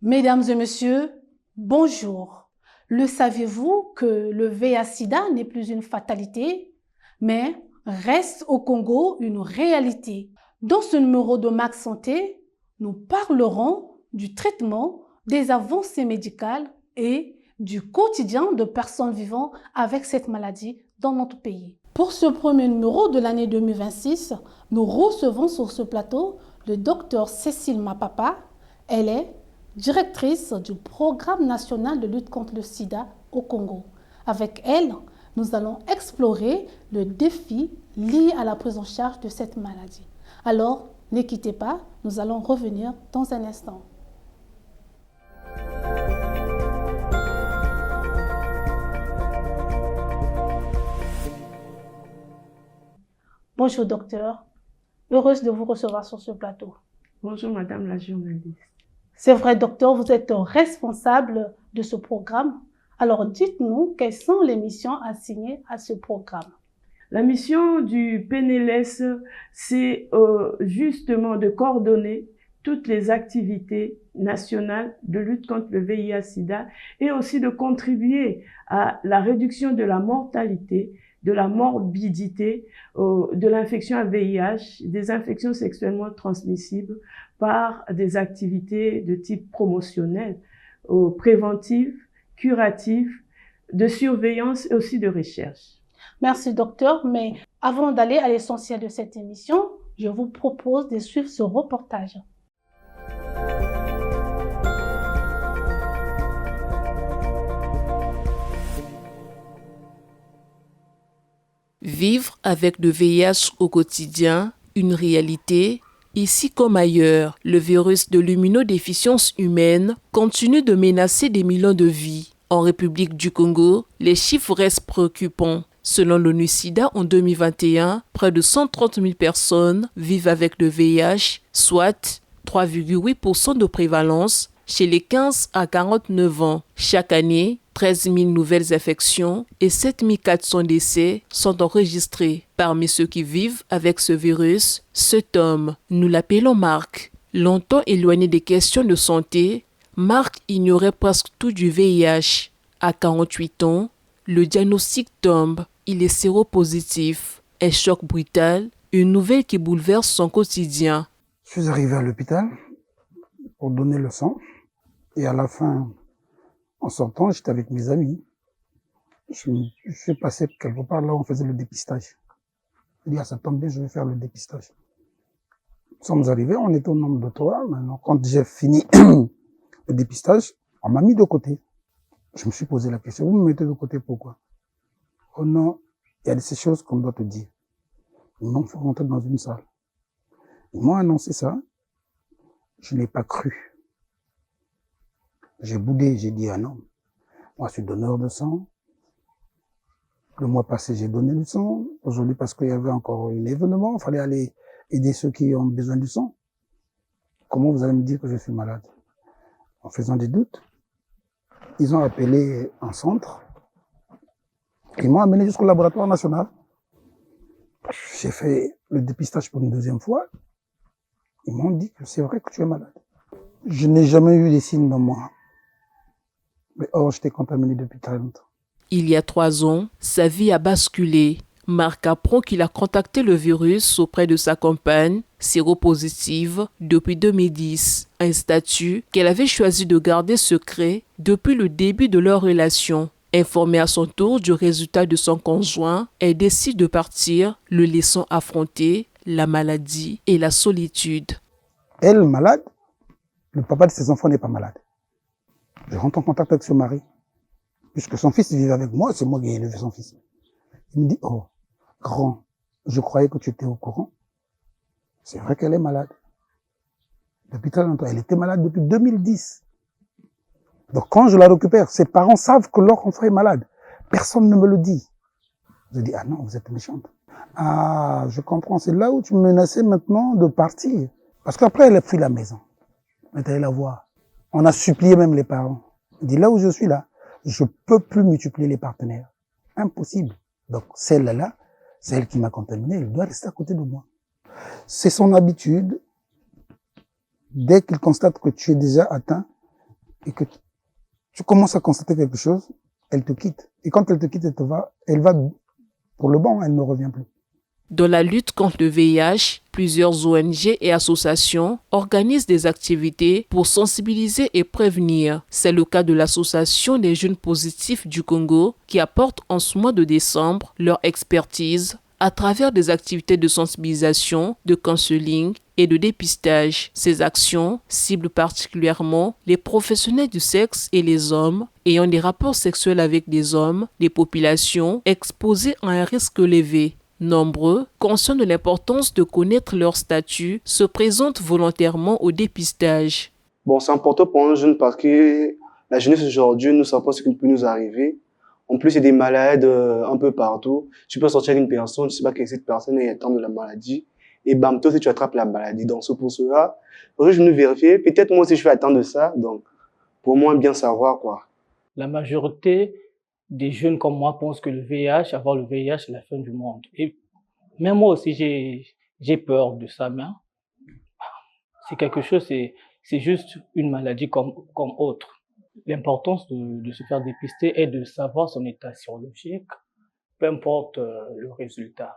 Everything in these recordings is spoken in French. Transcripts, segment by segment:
Mesdames et messieurs, bonjour. Le saviez-vous que le VIH-Sida n'est plus une fatalité, mais reste au Congo une réalité? Dans ce numéro de Max Santé, nous parlerons du traitement, des avancées médicales et du quotidien de personnes vivant avec cette maladie dans notre pays. Pour ce premier numéro de l'année 2026, nous recevons sur ce plateau le docteur Cécile Mapapa. Elle est directrice du Programme national de lutte contre le sida au Congo. Avec elle, nous allons explorer le défi lié à la prise en charge de cette maladie. Alors, ne quittez pas, nous allons revenir dans un instant. Bonjour docteur, heureuse de vous recevoir sur ce plateau. Bonjour madame la journaliste. C'est vrai docteur, vous êtes responsable de ce programme. Alors dites-nous quelles sont les missions assignées à ce programme. La mission du PNLS, c'est justement de coordonner toutes les activités nationales de lutte contre le VIH-Sida et aussi de contribuer à la réduction de la mortalité, de la morbidité, de l'infection à VIH, des infections sexuellement transmissibles par des activités de type promotionnel, préventive, curative, de surveillance et aussi de recherche. Merci docteur, mais avant d'aller à l'essentiel de cette émission, je vous propose de suivre ce reportage. Vivre avec le VIH au quotidien, une réalité. Ici comme ailleurs, le virus de l'immunodéficience humaine continue de menacer des millions de vies. En République du Congo, les chiffres restent préoccupants. Selon l'ONU-SIDA, en 2021, près de 130 000 personnes vivent avec le VIH, soit 3,8% de prévalence chez les 15 à 49 ans. Chaque année, 13 000 nouvelles infections et 7 400 décès sont enregistrés. Parmi ceux qui vivent avec ce virus, cet homme, nous l'appelons Marc. Longtemps éloigné des questions de santé, Marc ignorait presque tout du VIH. À 48 ans, le diagnostic tombe. Il est séropositif. Un choc brutal, une nouvelle qui bouleverse son quotidien. Je suis arrivé à l'hôpital pour donner le sang. Et à la fin, en sortant, j'étais avec mes amis. Je suis passé quelque part là où on faisait le dépistage. Je dis, ça tombe bien, je vais faire le dépistage. Nous sommes arrivés, on était au nombre de 3. Maintenant, quand j'ai fini le dépistage, on m'a mis de côté. Je me suis posé la question, vous me mettez de côté, pourquoi? Oh non, il y a ces choses qu'on doit te dire. Ils m'ont fait rentrer dans une salle. Ils m'ont annoncé ça. Je n'ai pas cru. J'ai boudé, j'ai dit, ah non, moi je suis donneur de sang. Le mois passé, j'ai donné du sang. Aujourd'hui, parce qu'il y avait encore un événement, il fallait aller aider ceux qui ont besoin du sang. Comment vous allez me dire que je suis malade? En faisant des doutes, ils ont appelé un centre. Ils m'ont amené jusqu'au laboratoire national. J'ai fait le dépistage pour une deuxième fois. Ils m'ont dit que c'est vrai que tu es malade. Je n'ai jamais eu des signes de moi. Mais or, j'étais contaminé depuis très longtemps. Il y a 3 ans, sa vie a basculé. Marc apprend qu'il a contacté le virus auprès de sa compagne, séropositive, depuis 2010. Un statut qu'elle avait choisi de garder secret depuis le début de leur relation. Informée à son tour du résultat de son conjoint, elle décide de partir, le laissant affronter la maladie et la solitude. Elle, malade, le papa de ses enfants n'est pas malade. Je rentre en contact avec son mari. Puisque son fils vivait avec moi, c'est moi qui ai élevé son fils. Il me dit, oh, grand, je croyais que tu étais au courant. C'est vrai qu'elle est malade. Depuis très longtemps. Elle était malade depuis 2010. Donc quand je la récupère, ses parents savent que leur enfant est malade. Personne ne me le dit. Je dis, ah non, vous êtes méchante. Ah, je comprends. C'est là où tu me menaçais maintenant de partir. Parce qu'après, elle a pris la maison. Elle est allée la voir. On a supplié même les parents. Elle dit, là où je suis là, je peux plus multiplier les partenaires. Impossible. Donc celle-là, c'est elle qui m'a contaminé, elle doit rester à côté de moi. C'est son habitude. Dès qu'il constate que tu es déjà atteint, et que tu commences à constater quelque chose, elle te quitte. Et quand elle te quitte, elle va pour le bon, elle ne revient plus. Dans la lutte contre le VIH, plusieurs ONG et associations organisent des activités pour sensibiliser et prévenir. C'est le cas de l'Association des jeunes positifs du Congo qui apporte en ce mois de décembre leur expertise à travers des activités de sensibilisation, de counseling et de dépistage. Ces actions ciblent particulièrement les professionnels du sexe et les hommes ayant des rapports sexuels avec des hommes, des populations exposées à un risque élevé. Nombreux, conscients de l'importance de connaître leur statut, se présentent volontairement au dépistage. Bon, c'est important pour un jeune parce que la jeunesse aujourd'hui ne sait pas ce qui peut nous arriver. En plus, il y a des malades un peu partout. Tu peux sortir d'une personne, tu sais pas que cette personne est atteinte de la maladie. Et bam, toi aussi, tu attrapes la maladie. Donc, c'est pour cela, je vais vérifier. Peut-être moi aussi, je vais atteindre de ça. Donc, pour moi, bien savoir, quoi. La majorité des jeunes comme moi pensent que le VIH, avoir le VIH, c'est la fin du monde. Et même moi aussi, j'ai peur de ça, mais c'est quelque chose, c'est juste une maladie comme autre. L'importance de se faire dépister est de savoir son état sérologique, peu importe le résultat.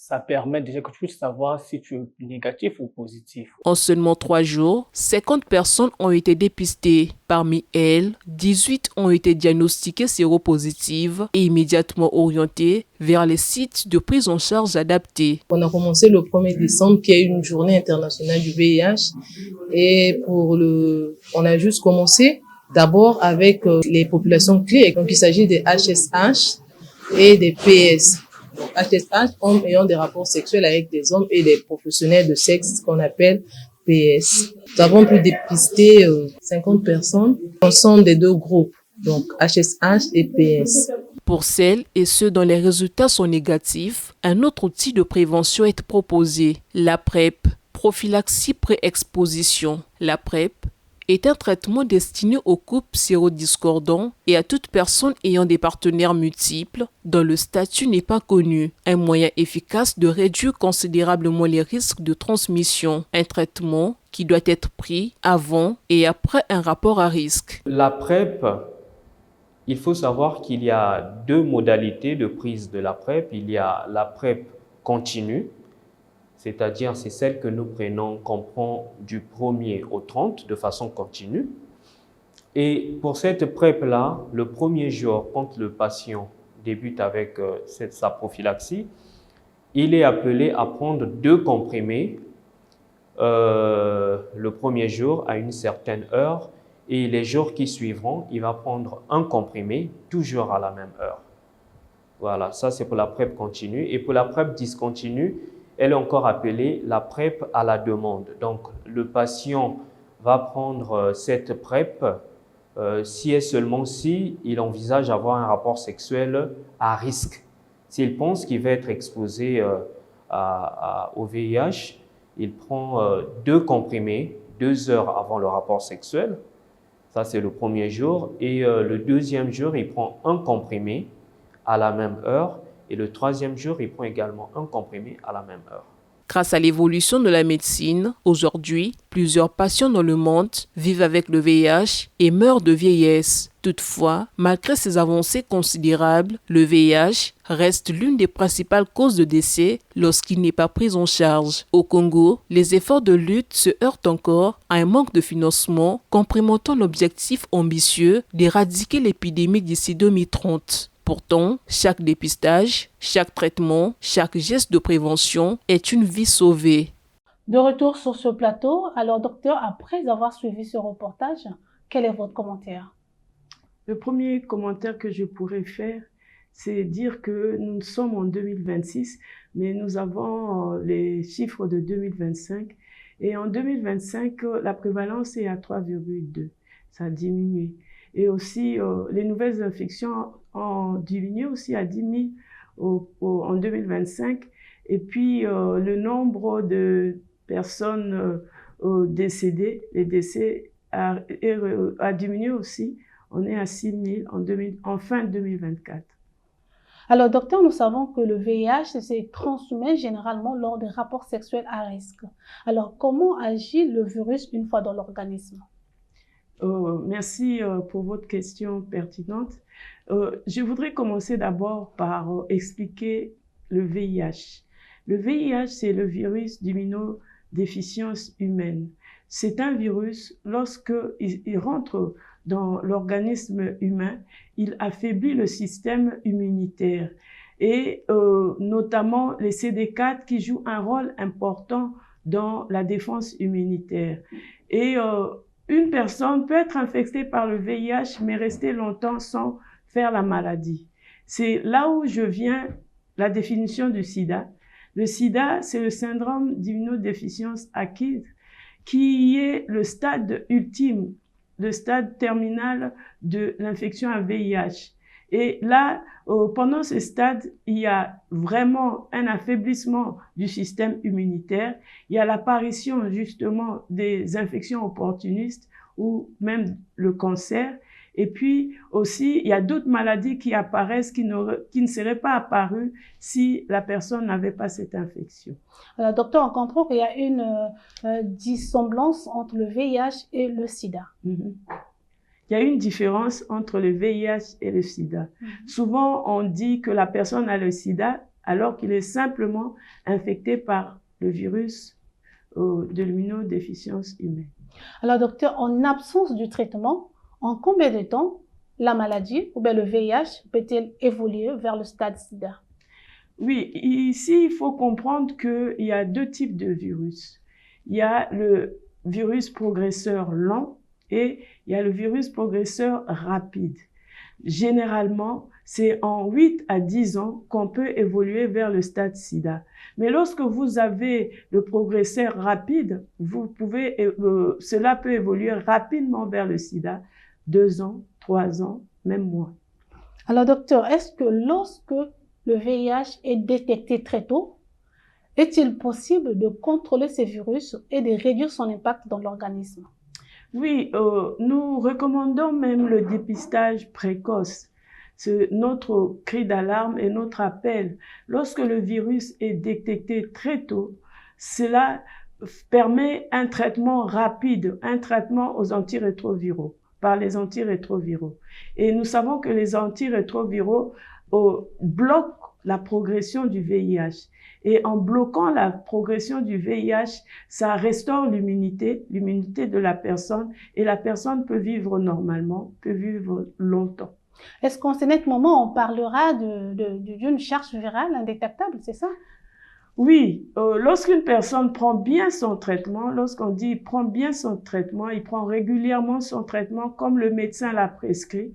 Ça permet déjà que tu puisses savoir si tu es négatif ou positif. En seulement 3 jours, 50 personnes ont été dépistées. Parmi elles, 18 ont été diagnostiquées séropositives et immédiatement orientées vers les sites de prise en charge adaptés. On a commencé le 1er décembre, qui est une journée internationale du VIH. Et on a juste commencé d'abord avec les populations clés. Donc, il s'agit des HSH et des PS. Donc, HSH, hommes ayant des rapports sexuels avec des hommes et des professionnels de sexe qu'on appelle PS. Nous avons pu dépister 50 personnes ensemble des deux groupes, donc HSH et PS. Pour celles et ceux dont les résultats sont négatifs, un autre outil de prévention est proposé, la PrEP, prophylaxie pré-exposition. La PrEP est un traitement destiné aux couples sérodiscordants et à toute personne ayant des partenaires multiples dont le statut n'est pas connu. Un moyen efficace de réduire considérablement les risques de transmission. Un traitement qui doit être pris avant et après un rapport à risque. La PrEP, il faut savoir qu'il y a 2 modalités de prise de la PrEP. Il y a la PrEP continue, c'est-à-dire c'est celle que nous prenons, qu'on prend du 1er au 30 de façon continue. Et pour cette PrEP-là, le premier jour, quand le patient débute avec sa prophylaxie, il est appelé à prendre 2 comprimés le premier jour à une certaine heure, et les jours qui suivront, il va prendre un comprimé toujours à la même heure. Voilà, ça c'est pour la PrEP continue. Et pour la PrEP discontinue, elle est encore appelée la PrEP à la demande. Donc, le patient va prendre cette PrEP si et seulement si il envisage avoir un rapport sexuel à risque. S'il pense qu'il va être exposé au VIH, il prend 2 comprimés 2 heures avant le rapport sexuel. Ça, c'est le premier jour. Et le deuxième jour, il prend un comprimé à la même heure. Et le 3e jour, il prend également un comprimé à la même heure. Grâce à l'évolution de la médecine, aujourd'hui, plusieurs patients dans le monde vivent avec le VIH et meurent de vieillesse. Toutefois, malgré ces avancées considérables, le VIH reste l'une des principales causes de décès lorsqu'il n'est pas pris en charge. Au Congo, les efforts de lutte se heurtent encore à un manque de financement compromettant l'objectif ambitieux d'éradiquer l'épidémie d'ici 2030. Pourtant, chaque dépistage, chaque traitement, chaque geste de prévention est une vie sauvée. De retour sur ce plateau, alors docteur, après avoir suivi ce reportage, quel est votre commentaire? Le premier commentaire que je pourrais faire, c'est dire que nous sommes en 2026, mais nous avons les chiffres de 2025. Et en 2025, la prévalence est à 3,2. Ça a diminué. Et aussi, les nouvelles infections ont diminué aussi à 10 000 en 2025. Et puis, le nombre de personnes décédées, les décès a diminué aussi. On est à 6 000 en fin 2024. Alors, docteur, nous savons que le VIH se transmet généralement lors des rapports sexuels à risque. Alors, comment agit le virus une fois dans l'organisme? Merci pour votre question pertinente. Je voudrais commencer d'abord par expliquer le VIH. Le VIH, c'est le virus d'immunodéficience humaine. C'est un virus, lorsqu'il rentre dans l'organisme humain, il affaiblit le système immunitaire et notamment les CD4 qui jouent un rôle important dans la défense immunitaire. Et une personne peut être infectée par le VIH mais rester longtemps sans faire la maladie. C'est là où je viens la définition du sida. Le sida, c'est le syndrome d'immunodéficience acquise qui est le stade ultime, le stade terminal de l'infection à VIH. Et là, pendant ce stade, il y a vraiment un affaiblissement du système immunitaire. Il y a l'apparition justement des infections opportunistes ou même le cancer. Et puis aussi, il y a d'autres maladies qui apparaissent qui ne seraient pas apparues si la personne n'avait pas cette infection. Alors, docteur, on comprend qu'il y a une dissemblance entre le VIH et le sida. Il y a une différence entre le VIH et le sida. Souvent, on dit que la personne a le sida alors qu'il est simplement infecté par le virus de l'immunodéficience humaine. Alors, docteur, en absence du traitement, en combien de temps la maladie ou bien le VIH peut-il évoluer vers le stade sida? Oui, ici, il faut comprendre qu'il y a deux types de virus. Il y a le virus progresseur lent et il y a le virus progresseur rapide. Généralement, c'est en 8 à 10 ans qu'on peut évoluer vers le stade sida. Mais lorsque vous avez le progresseur rapide, cela peut évoluer rapidement vers le sida, 2 ans, 3 ans, même moins. Alors, docteur, est-ce que lorsque le VIH est détecté très tôt, est-il possible de contrôler ces virus et de réduire son impact dans l'organisme? Oui, nous recommandons même le dépistage précoce. C'est notre cri d'alarme et notre appel. Lorsque le virus est détecté très tôt, cela permet un traitement rapide, un traitement aux antirétroviraux, par les antirétroviraux. Et nous savons que les antirétroviraux bloquent la progression du VIH. Et en bloquant la progression du VIH, ça restaure l'immunité de la personne et la personne peut vivre normalement, peut vivre longtemps. Est-ce qu'en ce moment, on parlera d'une charge virale indétectable, c'est ça? Oui, lorsqu'une personne prend bien son traitement, lorsqu'on dit prend bien son traitement, il prend régulièrement son traitement comme le médecin l'a prescrit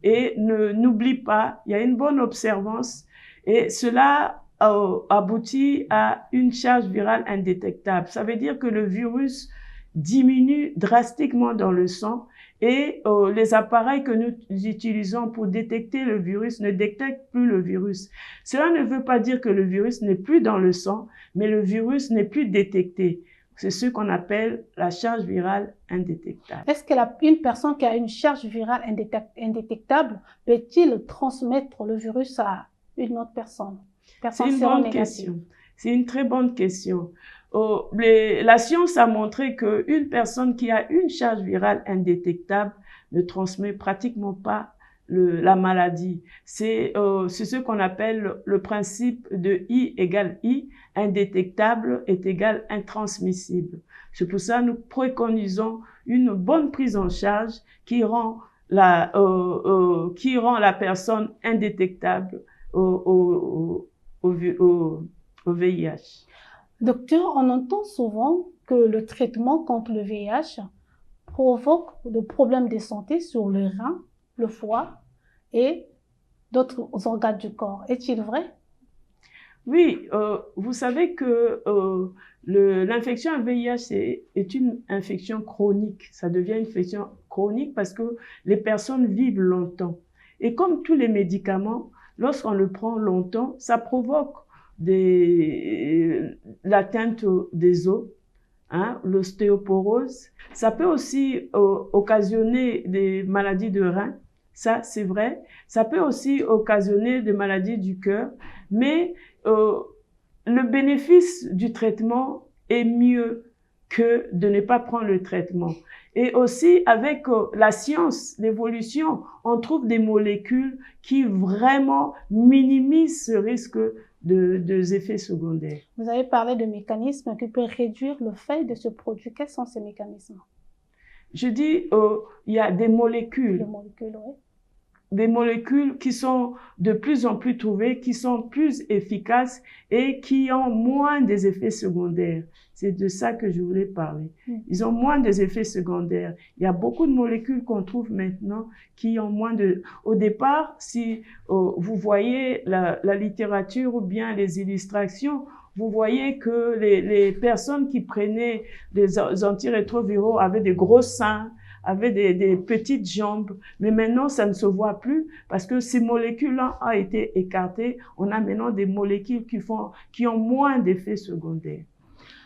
et n'oublie pas, il y a une bonne observance et cela aboutit à une charge virale indétectable. Ça veut dire que le virus diminue drastiquement dans le sang et les appareils que nous utilisons pour détecter le virus ne détectent plus le virus. Cela ne veut pas dire que le virus n'est plus dans le sang, mais le virus n'est plus détecté. C'est ce qu'on appelle la charge virale indétectable. Est-ce qu'une personne qui a une charge virale indétectable peut-il transmettre le virus à une autre personne? C'est une bonne question. C'est une très bonne question. La science a montré qu'une personne qui a une charge virale indétectable ne transmet pratiquement pas la maladie. C'est ce qu'on appelle le principe de I égale I, indétectable est égal intransmissible. C'est pour ça que nous préconisons une bonne prise en charge qui rend la personne indétectable au VIH. Docteur, on entend souvent que le traitement contre le VIH provoque des problèmes de santé sur le rein, le foie et d'autres organes du corps. Est-il vrai? Oui, vous savez que l'infection à VIH est une infection chronique. Ça devient une infection chronique parce que les personnes vivent longtemps. Et comme tous les médicaments, lorsqu'on le prend longtemps, ça provoque l'atteinte des os, l'ostéoporose. Ça peut aussi occasionner des maladies de reins, ça c'est vrai. Ça peut aussi occasionner des maladies du cœur, mais le bénéfice du traitement est mieux que de ne pas prendre le traitement. Et aussi, avec la science, l'évolution, on trouve des molécules qui vraiment minimisent ce risque de effets secondaires. Vous avez parlé de mécanismes qui peuvent réduire le fait de ce produit. Quels sont ces mécanismes? Je dis, il y a des molécules. Les molécules, oui. Des molécules qui sont de plus en plus trouvées, qui sont plus efficaces et qui ont moins des effets secondaires. C'est de ça que je voulais parler. Ils ont moins des effets secondaires. Il y a beaucoup de molécules qu'on trouve maintenant qui ont moins de... Au départ, si vous voyez la littérature ou bien les illustrations, vous voyez que les personnes qui prenaient des antirétroviraux avaient des gros seins, avaient des petites jambes, mais maintenant ça ne se voit plus parce que ces molécules-là ont été écartées. On a maintenant des molécules qui ont moins d'effets secondaires.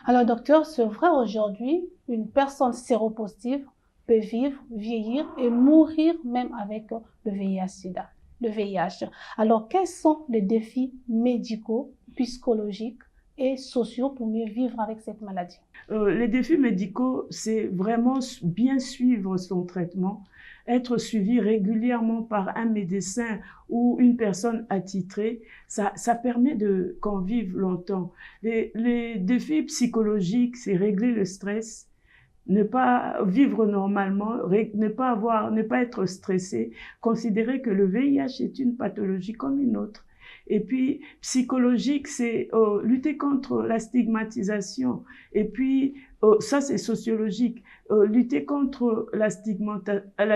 Alors docteur, c'est vrai aujourd'hui, une personne séropositive peut vivre, vieillir et mourir même avec le VIH-Sida, le VIH. Alors quels sont les défis médicaux, psychologiques et sociaux pour mieux vivre avec cette maladie? Les défis médicaux, c'est vraiment bien suivre son traitement, être suivi régulièrement par un médecin ou une personne attitrée. Ça permet qu'on vive longtemps. Les défis psychologiques, c'est régler le stress, ne pas vivre normalement, ne pas être stressé, considérer que le VIH est une pathologie comme une autre. Et puis, psychologique, c'est lutter contre la stigmatisation. Et puis, ça, c'est sociologique. Lutter contre la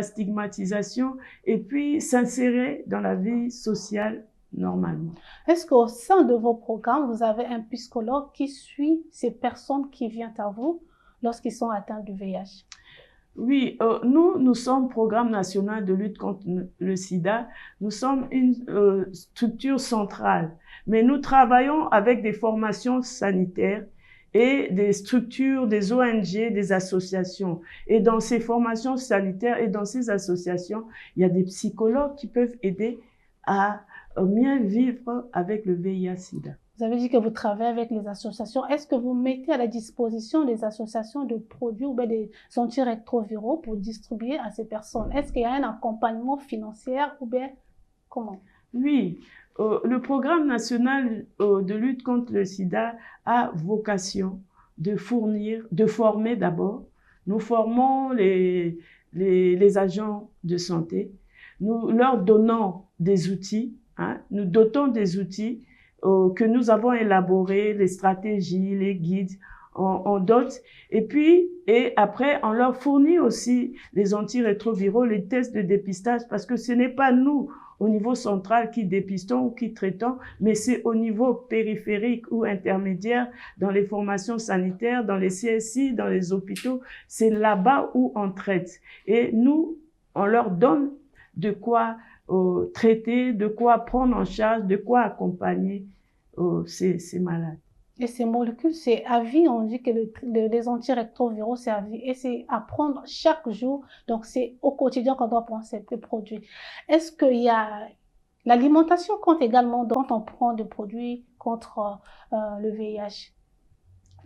stigmatisation et puis s'insérer dans la vie sociale normalement. Est-ce qu'au sein de vos programmes, vous avez un psychologue qui suit ces personnes qui viennent à vous lorsqu'ils sont atteints du VIH? Oui, nous sommes Programme national de lutte contre le sida. Nous sommes une structure centrale, mais nous travaillons avec des formations sanitaires et des structures, des ONG, des associations. Et dans ces formations sanitaires et dans ces associations, il y a des psychologues qui peuvent aider à mieux vivre avec le VIH-Sida. Vous avez dit que vous travaillez avec les associations. Est-ce que vous mettez à la disposition des associations de produits ou bien des antirétroviraux pour distribuer à ces personnes? Est-ce qu'il y a un accompagnement financier ou bien comment? Oui, le Programme national de lutte contre le sida a vocation de former d'abord. Nous formons les agents de santé. Nous leur donnons des outils, nous dotons des outils que nous avons élaborés, les stratégies, les guides, on dote. Et après, on leur fournit aussi les antirétroviraux, les tests de dépistage, parce que ce n'est pas nous, au niveau central, qui dépistons ou qui traitons, mais c'est au niveau périphérique ou intermédiaire, dans les formations sanitaires, dans les CSI, dans les hôpitaux. C'est là-bas où on traite. Et nous, on leur donne de quoi traiter, de quoi prendre en charge, de quoi accompagner ces malades. Et ces molécules, c'est à vie. On dit que les antirétroviraux, c'est à vie. Et c'est à prendre chaque jour. Donc, c'est au quotidien qu'on doit prendre ces produits. Est-ce qu'il y a... L'alimentation compte également quand on prend des produits contre le VIH?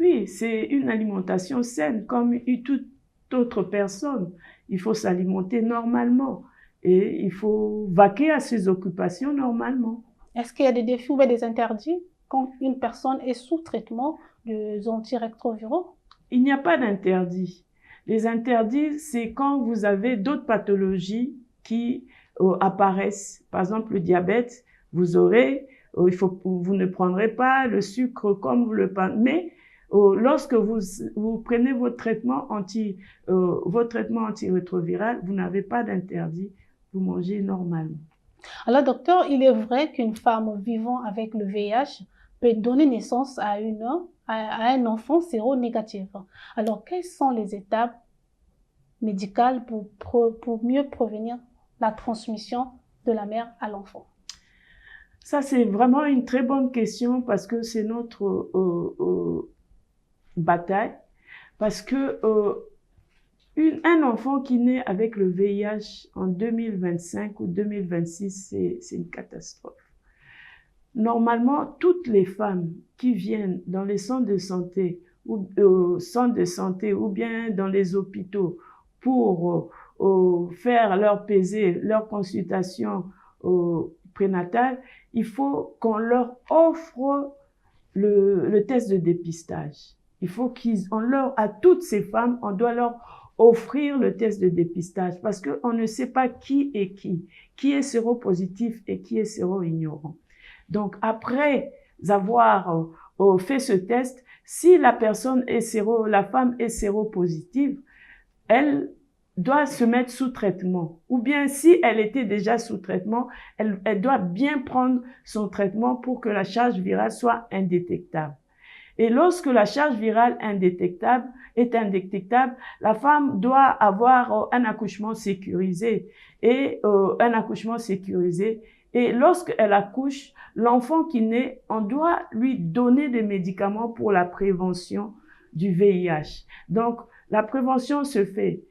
Oui, c'est une alimentation saine, comme toute autre personne. Il faut s'alimenter normalement. Et il faut vaquer à ses occupations normalement. Est-ce qu'il y a des défis ou des interdits quand une personne est sous traitement des antirétroviraux? Il n'y a pas d'interdit. Les interdits, c'est quand vous avez d'autres pathologies qui apparaissent. Par exemple, le diabète, vous ne prendrez pas le sucre comme vous le pensez. Mais lorsque vous prenez votre traitement antirétroviral, vous n'avez pas d'interdit. Vous mangez normalement. Alors, docteur, il est vrai qu'une femme vivant avec le VIH peut donner naissance à un enfant séronégatif. Alors, quelles sont les étapes médicales pour mieux prévenir la transmission de la mère à l'enfant? Ça, c'est vraiment une très bonne question parce que c'est notre bataille. Parce que un enfant qui naît avec le VIH en 2025 ou 2026, c'est une catastrophe. Normalement, toutes les femmes qui viennent dans les centres de santé ou au centre de santé ou bien dans les hôpitaux pour faire leur PZ, leur consultation prénatale, il faut qu'on leur offre le test de dépistage. Il faut à toutes ces femmes, on doit leur offrir le test de dépistage parce qu'on ne sait pas qui est qui est séropositif et qui est séro-ignorant. Donc, après avoir fait ce test, si la femme est séropositive, elle doit se mettre sous traitement. Ou bien, si elle était déjà sous traitement, elle doit bien prendre son traitement pour que la charge virale soit indétectable. Et lorsque la charge virale est indétectable, la femme doit avoir un accouchement sécurisé. Et lorsqu'elle accouche, l'enfant qui naît, on doit lui donner des médicaments pour la prévention du VIH. Donc, la prévention se fait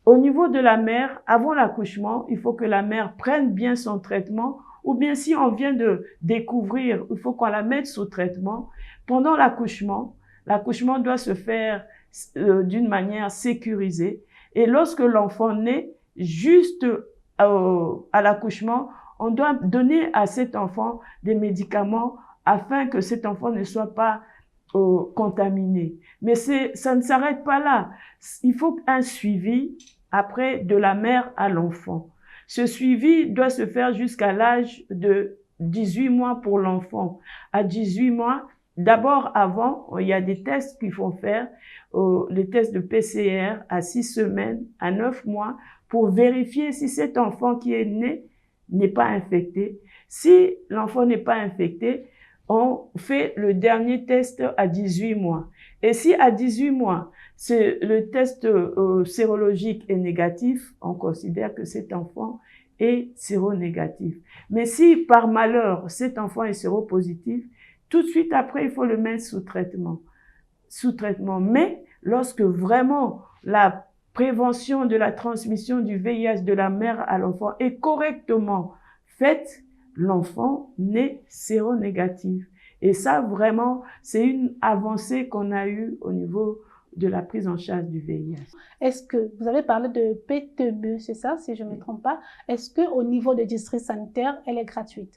au niveau de la mère. Avant l'accouchement, il faut que la mère prenne bien son traitement, ou bien si on vient de découvrir, il faut qu'on la mette sous traitement. Pendant l'accouchement doit se faire d'une manière sécurisée. Et lorsque l'enfant naît, juste à l'accouchement, on doit donner à cet enfant des médicaments afin que cet enfant ne soit pas contaminé. Mais ça ne s'arrête pas là. Il faut un suivi après de la mère à l'enfant. Ce suivi doit se faire jusqu'à l'âge de 18 mois pour l'enfant. À 18 mois, d'abord avant, il y a des tests qu'il faut faire, les tests de PCR à 6 semaines, à 9 mois, pour vérifier si cet enfant qui est né n'est pas infecté. Si l'enfant n'est pas infecté, on fait le dernier test à 18 mois. Et si à 18 mois, le test sérologique est négatif, on considère que cet enfant est séronégatif. Mais si par malheur, cet enfant est séropositif, tout de suite après, il faut le mettre sous traitement. Mais lorsque vraiment la prévention de la transmission du VIH de la mère à l'enfant est correctement faite, l'enfant naît séronégatif. Et ça, vraiment, c'est une avancée qu'on a eue au niveau de la prise en charge du VIH. Est-ce que vous avez parlé de PTB, c'est ça, si je ne me trompe pas? Est-ce qu'au niveau des districts sanitaires, elle est gratuite?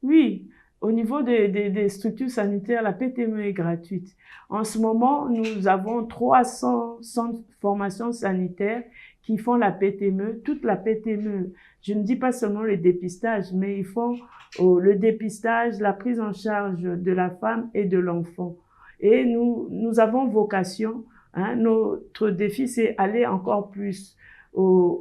Oui, au niveau des structures sanitaires, la PTME est gratuite. En ce moment, nous avons 300 centres de formation sanitaire qui font la PTME, toute la PTME. Je ne dis pas seulement le dépistage, mais ils font le dépistage, la prise en charge de la femme et de l'enfant. Et nous avons vocation, notre défi, c'est aller encore plus,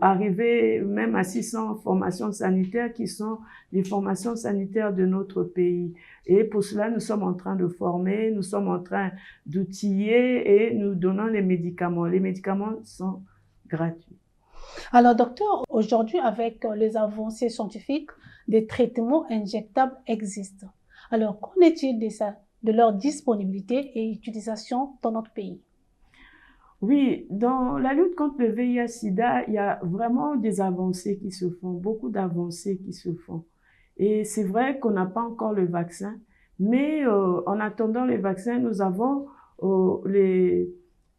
arriver même à 600 formations sanitaires qui sont les formations sanitaires de notre pays. Et pour cela, nous sommes en train de former, nous sommes en train d'outiller et nous donnons les médicaments. Les médicaments sont gratuits. Alors, docteur, aujourd'hui, avec les avancées scientifiques, des traitements injectables existent. Alors, qu'en est-il de leur disponibilité et utilisation dans notre pays? Oui, dans la lutte contre le VIH-Sida, il y a vraiment des avancées qui se font, beaucoup d'avancées qui se font. Et c'est vrai qu'on n'a pas encore le vaccin, mais en attendant les vaccins, nous avons les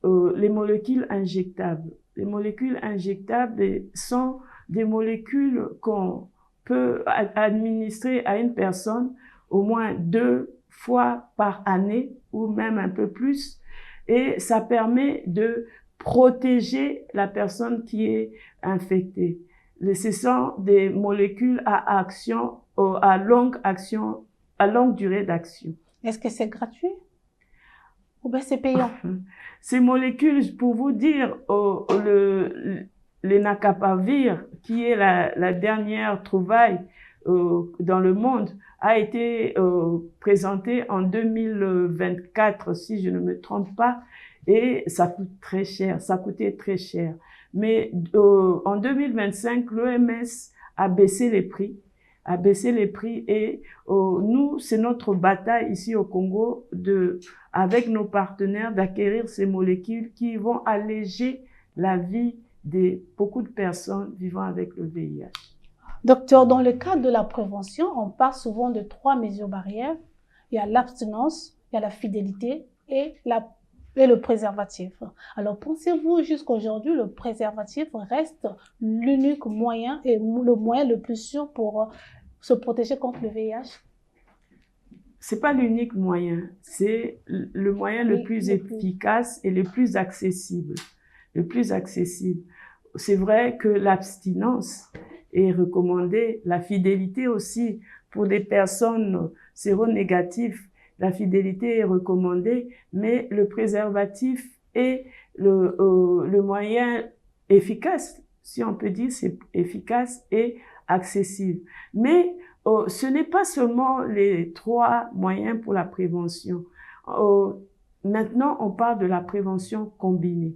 molécules injectables. Les molécules injectables sont des molécules qu'on peut administrer à une personne au moins 2 fois par année ou même un peu plus. Et ça permet de protéger la personne qui est infectée. Ce sont des molécules à longue durée d'action. Est-ce que c'est gratuit ou bien c'est payant? Ces molécules, pour vous dire, l'Enacapavir, qui est la dernière trouvaille dans le monde, a été présenté en 2024, si je ne me trompe pas, et ça coûte très cher, ça coûtait très cher. Mais en 2025, l'OMS a baissé les prix, et nous, c'est notre bataille ici au Congo avec nos partenaires d'acquérir ces molécules qui vont alléger la vie de beaucoup de personnes vivant avec le VIH. Docteur, dans le cadre de la prévention, on parle souvent de 3 mesures barrières. Il y a l'abstinence, il y a la fidélité et la et le préservatif. Alors, pensez-vous jusqu'à aujourd'hui, le préservatif reste l'unique moyen et le moyen le plus sûr pour se protéger contre le VIH? C'est pas l'unique moyen, c'est le moyen le plus efficace et le plus accessible. Le plus accessible. C'est vrai que l'abstinence est recommandée, la fidélité aussi pour des personnes séronégatives. La fidélité est recommandée, mais le préservatif est le moyen efficace, si on peut dire, c'est efficace et accessible. Mais ce n'est pas seulement les 3 moyens pour la prévention. Maintenant, on parle de la prévention combinée.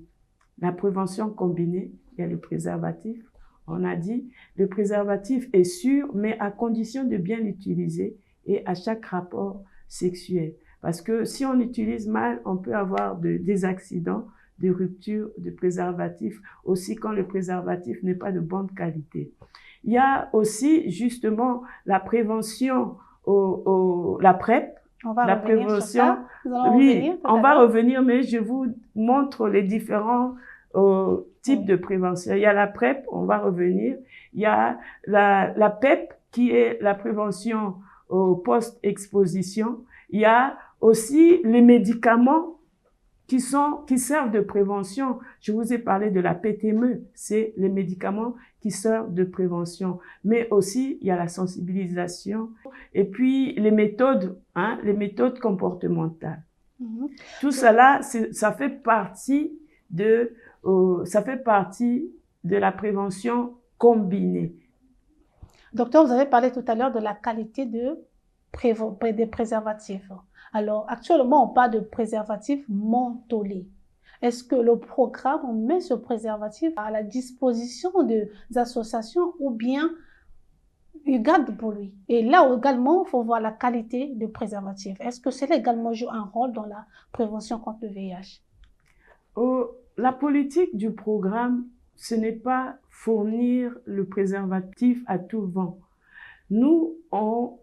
La prévention combinée, il y a le préservatif. On a dit, le préservatif est sûr, mais à condition de bien l'utiliser et à chaque rapport sexuel. Parce que si on utilise mal, on peut avoir des accidents, des ruptures de préservatif, aussi quand le préservatif n'est pas de bonne qualité. Il y a aussi justement la prévention, la PrEP. On va la revenir prévention. sur ça. Oui, on va revenir, mais je vous montre les différents types de prévention. Il y a la PrEP, on va revenir. Il y a la PEP, qui est la prévention post-exposition. Il y a aussi les médicaments qui servent de prévention. Je vous ai parlé de la PTME, c'est les médicaments qui servent de prévention. Mais aussi, il y a la sensibilisation et puis les méthodes comportementales. Tout cela, ça fait partie de la prévention combinée. Docteur, vous avez parlé tout à l'heure de la qualité des préservatifs. Alors, actuellement, on parle de préservatifs mentholés. Est-ce que le programme met ce préservatif à la disposition des associations ou bien il garde pour lui? Et là également, il faut voir la qualité du préservatif. Est-ce que cela également joue un rôle dans la prévention contre le VIH? La politique du programme, ce n'est pas fournir le préservatif à tout vent. Nous, on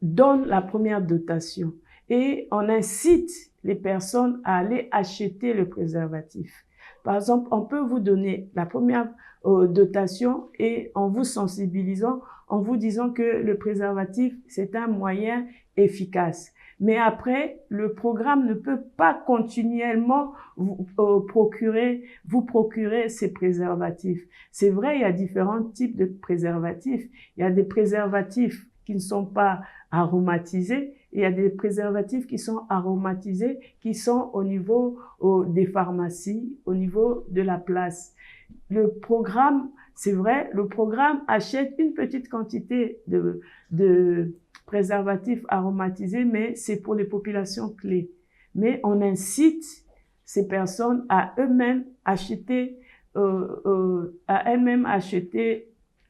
donne la première dotation et on incite les personnes à aller acheter le préservatif. Par exemple, on peut vous donner la première dotation et en vous sensibilisant, en vous disant que le préservatif, c'est un moyen efficace. Mais après, le programme ne peut pas continuellement vous procurer ces préservatifs. C'est vrai, il y a différents types de préservatifs. Il y a des préservatifs qui ne sont pas aromatisés. Il y a des préservatifs qui sont aromatisés, qui sont au niveau des pharmacies, au niveau de la place. Le programme, c'est vrai, le programme achète une petite quantité de préservatifs aromatisés, mais c'est pour les populations clés. Mais on incite ces personnes à eux-mêmes acheter,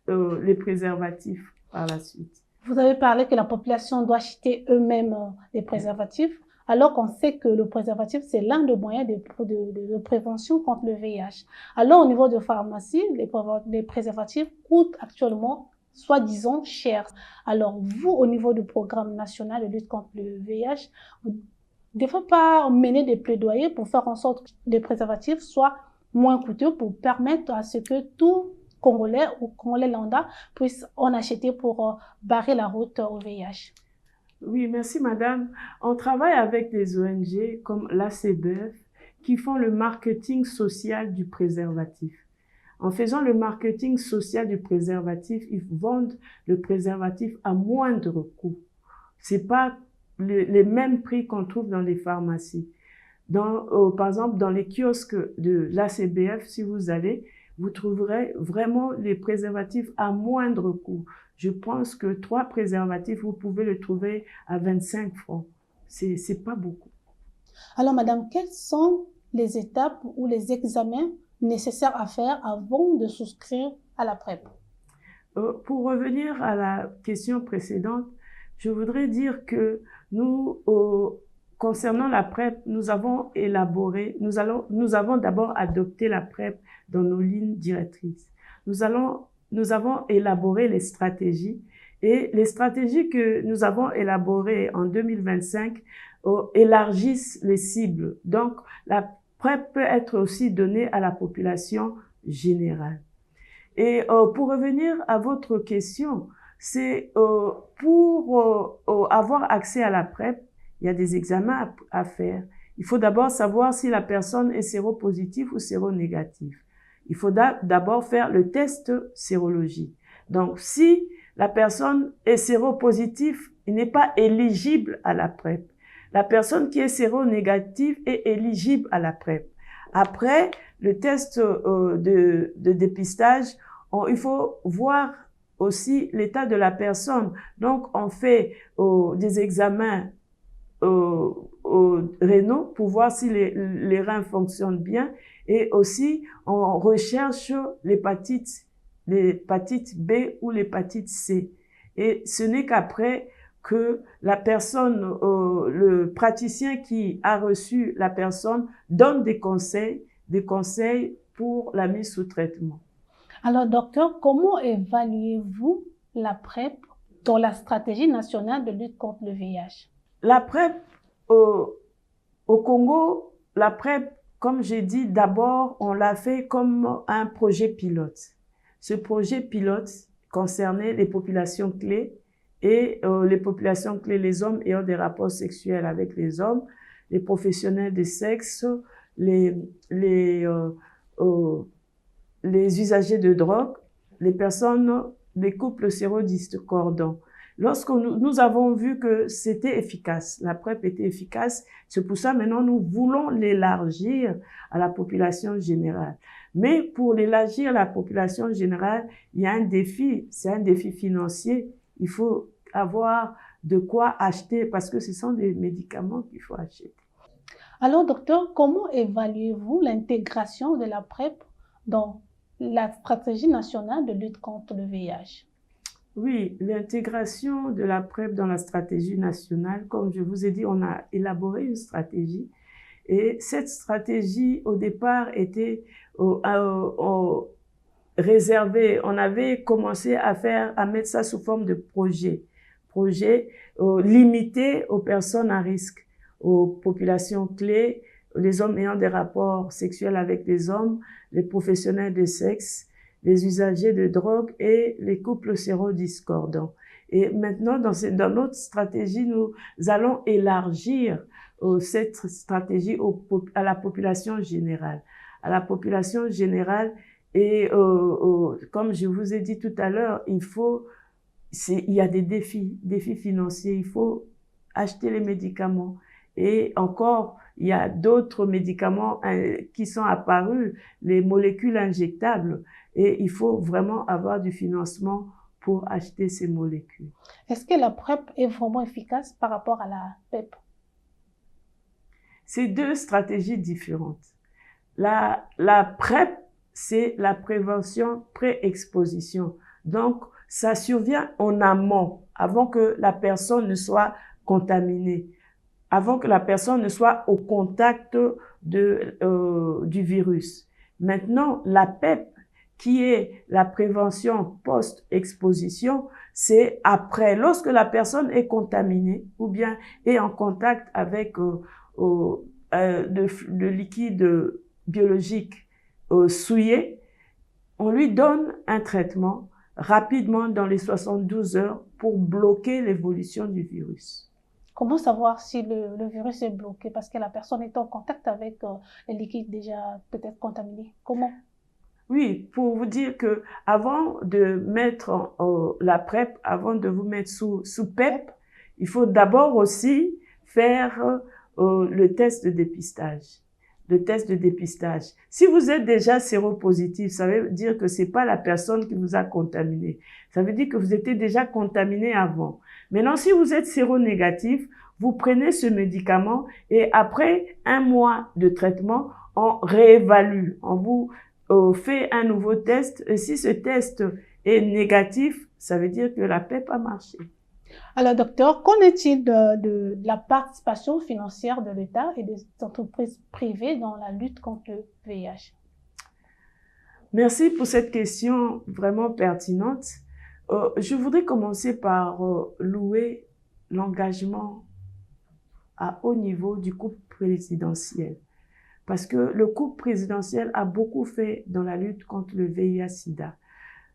les préservatifs par la suite. Vous avez parlé que la population doit acheter eux-mêmes les préservatifs, alors qu'on sait que le préservatif, c'est l'un des moyens de prévention contre le VIH. Alors, au niveau de pharmacie, les préservatifs coûtent actuellement, soi-disant, cher. Alors, vous, au niveau du programme national de lutte contre le VIH, vous ne devez pas mener des plaidoyers pour faire en sorte que les préservatifs soient moins coûteux pour permettre à ce que tout Congolais ou Congolais lambda puissent en acheter pour barrer la route au VIH. Oui, merci madame. On travaille avec des ONG comme l'ACBF qui font le marketing social du préservatif. En faisant le marketing social du préservatif, ils vendent le préservatif à moindre coût. C'est pas les mêmes prix qu'on trouve dans les pharmacies. Par exemple, dans les kiosques de l'ACBF, si vous allez, vous trouverez vraiment les préservatifs à moindre coût. Je pense que 3 préservatifs, vous pouvez le trouver à 25 francs. C'est pas beaucoup. Alors, madame, quelles sont les étapes ou les examens nécessaires à faire avant de souscrire à la PrEP? Pour revenir à la question précédente, je voudrais dire que nous, concernant la PrEP, nous avons d'abord adopté la PrEP dans nos lignes directrices. Nous avons élaboré les stratégies et les stratégies que nous avons élaborées en 2025 élargissent les cibles. Donc, la PrEP peut être aussi donnée à la population générale. Et pour revenir à votre question, c'est pour avoir accès à la PrEP, il y a des examens à faire. Il faut d'abord savoir si la personne est séropositive ou séronégative. Il faut d'abord faire le test sérologie. Donc, si la personne est séropositive, il n'est pas éligible à la PrEP. La personne qui est séronégative est éligible à la PrEP. Après le test de dépistage, il faut voir aussi l'état de la personne. Donc, on fait des examens rénaux pour voir si les reins fonctionnent bien, et aussi on recherche l'hépatite B ou l'hépatite C. Et ce n'est qu'après que la personne, le praticien qui a reçu la personne donne des conseils pour la mise sous traitement. Alors, docteur, comment évaluez-vous la PrEP dans la stratégie nationale de lutte contre le VIH? La PrEP au Congo, la PrEP, comme j'ai dit, d'abord, on l'a fait comme un projet pilote. Ce projet pilote concernait les populations clés et les populations clés, les hommes ayant des rapports sexuels avec les hommes, les professionnels de sexe, les usagers de drogue, les personnes, les couples sérodiscordants. Lorsque nous avons vu que c'était efficace, la PrEP était efficace, c'est pour ça maintenant nous voulons l'élargir à la population générale. Mais pour l'élargir à la population générale, il y a un défi, c'est un défi financier. Il faut avoir de quoi acheter parce que ce sont des médicaments qu'il faut acheter. Alors, docteur, comment évaluez-vous l'intégration de la PrEP dans la stratégie nationale de lutte contre le VIH? Oui, l'intégration de la PrEP dans la stratégie nationale, comme je vous ai dit, on a élaboré une stratégie. Et cette stratégie, au départ, était réservée. On avait commencé à mettre ça sous forme de projet limité aux personnes à risque, aux populations clés, les hommes ayant des rapports sexuels avec les hommes, les professionnels de sexe, les usagers de drogue et les couples sérodiscordants. Et maintenant, dans notre stratégie, nous allons élargir cette stratégie à la population générale. À la population générale, et comme je vous ai dit tout à l'heure, il y a des défis financiers, il faut acheter les médicaments. Et encore, il y a d'autres médicaments qui sont apparus, les molécules injectables, et il faut vraiment avoir du financement pour acheter ces molécules. Est-ce que la PrEP est vraiment efficace par rapport à la PEP? C'est deux stratégies différentes. La PrEP, c'est la prévention pré-exposition. Donc, ça survient en amont, avant que la personne ne soit contaminée, avant que la personne ne soit au contact du virus. Maintenant, la PEP, qui est la prévention post-exposition, c'est après, lorsque la personne est contaminée ou bien est en contact avec le liquide biologique souillé, on lui donne un traitement rapidement dans les 72 heures pour bloquer l'évolution du virus. Comment savoir si le virus est bloqué parce que la personne est en contact avec les liquides déjà peut-être contaminés? Comment? Oui, pour vous dire que avant de mettre la PrEP, avant de vous mettre sous PEP, il faut d'abord aussi faire le test de dépistage. Le test de dépistage. Si vous êtes déjà séropositif, ça veut dire que c'est pas la personne qui vous a contaminé. Ça veut dire que vous étiez déjà contaminé avant. Maintenant, si vous êtes séronégatif, vous prenez ce médicament et après 1 mois de traitement, on réévalue. On vous fait un nouveau test. Et si ce test est négatif, ça veut dire que la PEP a marché. Alors, docteur, qu'en est-il de la participation financière de l'État et des entreprises privées dans la lutte contre le VIH? Merci pour cette question vraiment pertinente. Je voudrais commencer par louer l'engagement à haut niveau du couple présidentiel. Parce que le couple présidentiel a beaucoup fait dans la lutte contre le VIH-Sida.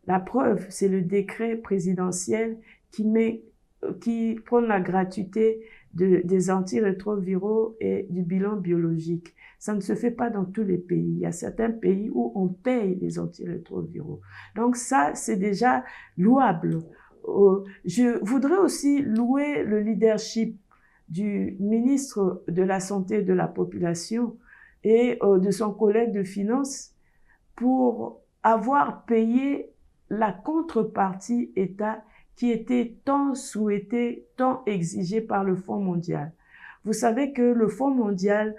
La preuve, c'est le décret présidentiel qui prône la gratuité des antirétroviraux et du bilan biologique. Ça ne se fait pas dans tous les pays. Il y a certains pays où on paye les antirétroviraux. Donc ça, c'est déjà louable. Je voudrais aussi louer le leadership du ministre de la Santé et de la Population et de son collègue de finances pour avoir payé la contrepartie État qui était tant souhaitée, tant exigée par le Fonds mondial. Vous savez que le Fonds mondial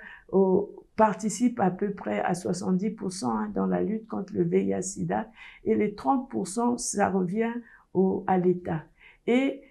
participe à peu près à 70% dans la lutte contre le VIH-Sida et les 30%, ça revient à l'État. Et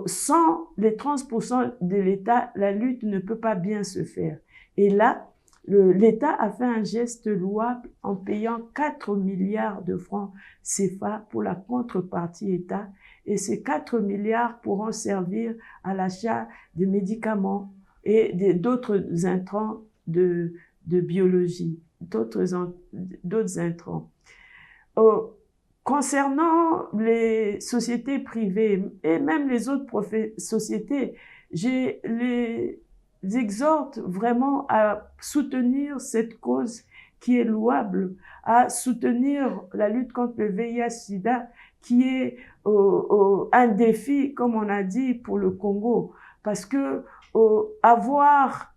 sans les 30% de l'État, la lutte ne peut pas bien se faire. Et là, l'État a fait un geste louable en payant 4 milliards de francs CFA pour la contrepartie État. Et ces 4 milliards pourront servir à l'achat de médicaments et d'autres intrants de biologie, d'autres intrants. Concernant les sociétés privées et même les autres sociétés, je les exhorte vraiment à soutenir cette cause qui est louable, à soutenir la lutte contre le VIH-Sida qui est un défi, comme on a dit, pour le Congo. Parce que avoir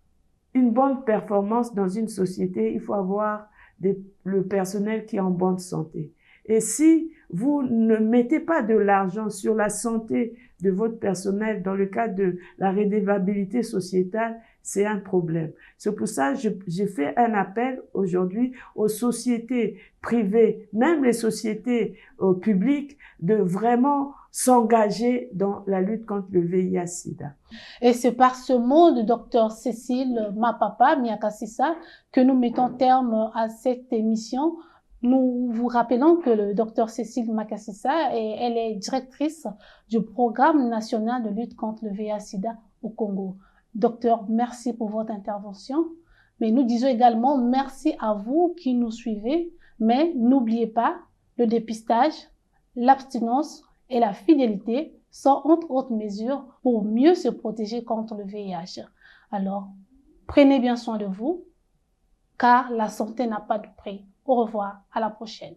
une bonne performance dans une société, il faut avoir le personnel qui est en bonne santé. Et si vous ne mettez pas de l'argent sur la santé de votre personnel dans le cadre de la redevabilité sociétale, c'est un problème. C'est pour ça que j'ai fait un appel aujourd'hui aux sociétés privées, même les sociétés publiques, de vraiment s'engager dans la lutte contre le VIH-Sida. Et c'est par ce mot de Dr Cécile Mapapa Miakasissa que nous mettons terme à cette émission. Nous vous rappelons que le Dr Cécile Makasissa, elle est directrice du programme national de lutte contre le VIH-Sida au Congo. Docteur, merci pour votre intervention. Mais nous disons également merci à vous qui nous suivez. Mais n'oubliez pas, le dépistage, l'abstinence et la fidélité sont entre autres mesures pour mieux se protéger contre le VIH. Alors, prenez bien soin de vous, car la santé n'a pas de prix. Au revoir, à la prochaine.